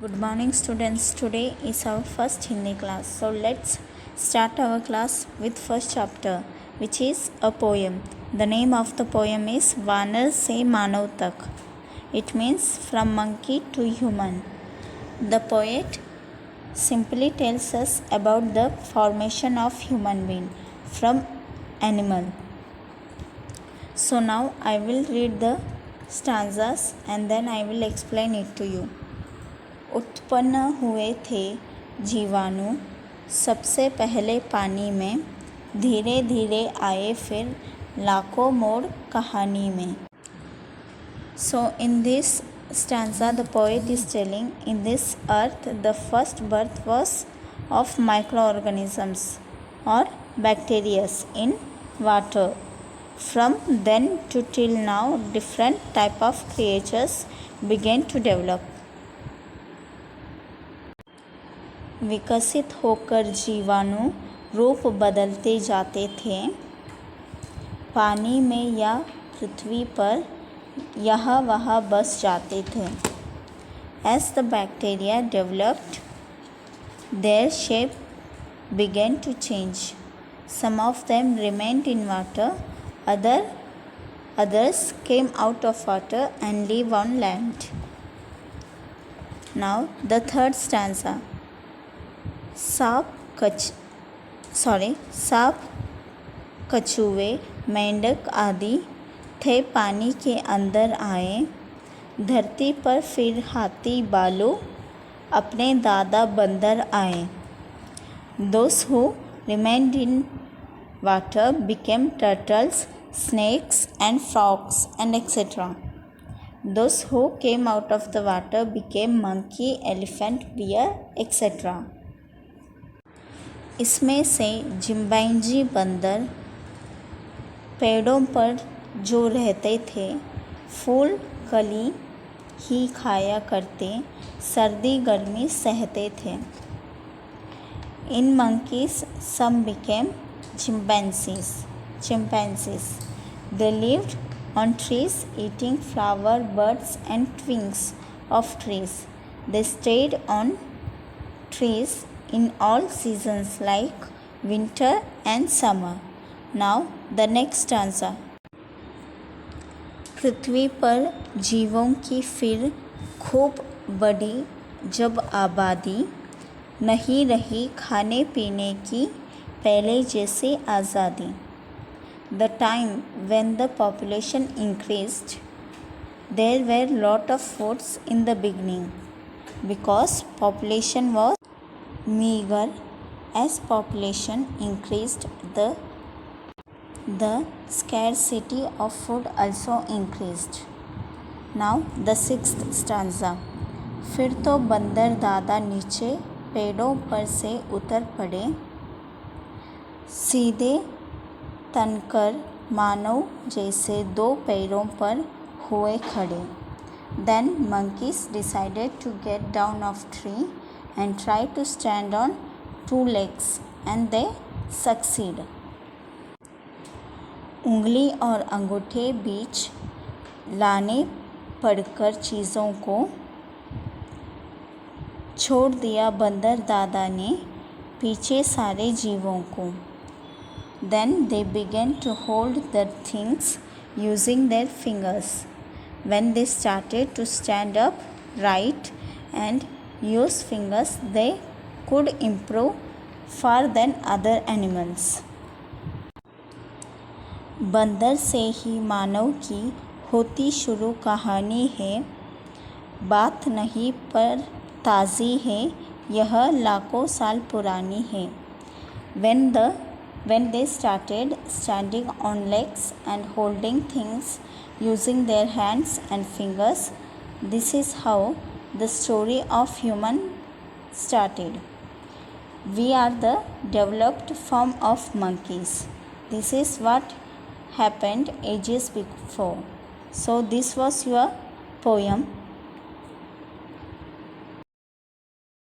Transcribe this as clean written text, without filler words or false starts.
Good morning students. Today is our first Hindi class. So let's start our class with first chapter, which is a poem. The name of the poem is Vanar Se Manav Tak. It means from monkey to human. The poet simply tells us about the formation of human being from animal. So now I will read the stanzas and then I will explain it to you. उत्पन्न हुए थे जीवाणु सबसे पहले पानी में, धीरे धीरे आए फिर लाखों मोड़ कहानी में. So in this stanza the poet is telling, in this earth the first birth was of microorganisms or bacteria in water. From then to till now different type of creatures began to develop. विकसित होकर जीवाणु रूप बदलते जाते थे, पानी में या पृथ्वी पर यहाँ वहाँ बस जाते थे. As the bacteria developed, their shape began to change. Some of them remained in water, others came out of water and live on land. Now the third stanza. सांप कछुए मेंढक आदि थे पानी के अंदर आए, धरती पर फिर हाथी बालू अपने दादा बंदर आए. Those who remained in water became turtles, snakes and frogs and etc. Those who came out of the water became monkey, elephant, bear, etc. इसमें से चिंपैंजी बंदर पेड़ों पर जो रहते थे, फूल कली ही खाया करते, सर्दी गर्मी सहते थे. इन monkeys some became chimpanzees. They lived on trees eating flower, birds and twigs of trees. They stayed on trees in all seasons like winter and summer. Now the next stanza. पृथ्वी पर जीवों की फिर खूब बड़ी जब आबादी, नहीं रही खाने पीने की पहले जैसी आज़ादी. The time when the population increased, there were lot of foods in the beginning. Because population was meager, as population increased, the scarcity of food also increased. Now the sixth stanza. फिर तो बंदर दादा नीचे पेड़ों पर से उतर पड़े, सीधे तनकर मानव जैसे दो पैरों पर हुए खड़े. Then monkeys decided to get down off tree and try to stand on two legs and they succeed. उंगली और अंगूठे बीच लाने पड़कर चीज़ों को छोड़ दिया बंदर दादा ने पीछे सारे जीवों को. Then they began to hold the things using their fingers. When they started to stand up right and use fingers, they could improve far than other animals. बंदर से ही मानव की होती शुरू कहानी है, बात नहीं पर ताज़ी है, यह लाखों साल पुरानी है. When they started standing on legs and holding things using their hands and fingers, this is how the story of human started. We are the developed form of monkeys. This is what happened ages before. So this was your poem.